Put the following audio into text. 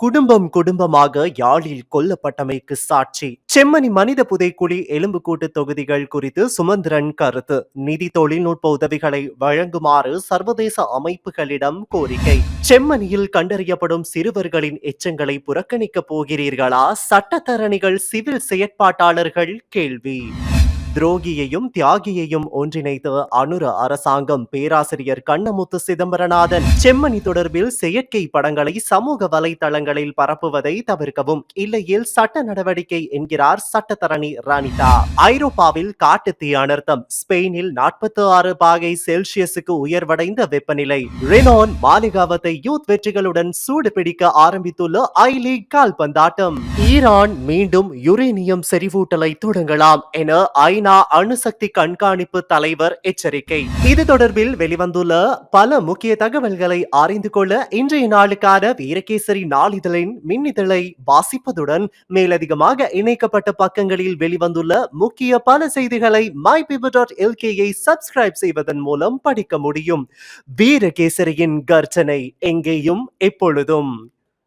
குடும்பம் குடும்பமாக யாழில் கொல்லப்பட்டமைக்கு சாட்சி. செம்மணி மனித புதைக்குழி எலும்புக்கூட்டு தொகுதிகள் குறித்து சுமந்திரன் கருத்து. நிதி தொழில்நுட்ப உதவிகளை வழங்குமாறு சர்வதேச அமைப்புகளிடம் கோரிக்கை. செம்மணியில் கண்டறியப்படும் சிறுவர்களின் எச்சங்களை புறக்கணிக்கப் போகிறீர்களா? சட்டத்தரணிகள் சிவில் செயற்பாட்டாளர்கள் கேள்வி. துரோகியையும் தியாகியையும் ஒன்றிணைத்த அனுர அரசாங்கம். பேராசிரியர் கண்ணமுத்து சிதம்பரநாதன். செம்மணி தொடர்பில் செயற்கை படங்களை சமூக வலைதளங்களில் பரப்புவதை தவிர்க்கவும், இல்லையில் சட்ட நடவடிக்கை என்கிறார் சட்டத்தரணி ராணிதா. ஐரோப்பாவில் காட்டுத்தீ அனர்த்தம். ஸ்பெயினில் 46 பாகை செல்சியஸுக்கு உயர்வடைந்த வெப்பநிலை. ரெனான் மாலிகாவத்தை யூத் வெற்றிகளுடன் சூடு பிடிக்க ஆரம்பித்துள்ள ஐ லீக் கால்பந்தாட்டம். ஈரான் மீண்டும் யுரேனியம் செறிவூட்டலை தொடங்கலாம் என ஐநா அணுசக்தி கண்காணிப்பு தலைவர் எச்சரிக்கை. இது தொடர்பில் வெளிவந்துள்ள பல முக்கிய தகவல்களை அறிந்து கொள்ள இன்றைய நாளுக்கான வீரகேசரி நாளிதழின் மின்னிதழை வாசிப்பதுடன் மேலதிகமாக இணைக்கப்பட்ட பக்கங்களில் வெளிவந்துள்ள முக்கிய பல செய்திகளை mypeople.lk-ஐ சப்ஸ்கிரைப் செய்வதன் மூலம் படிக்க முடியும். வீரகேசரியின் கர்ஜனை எங்கேயும் எப்பொழுதும்.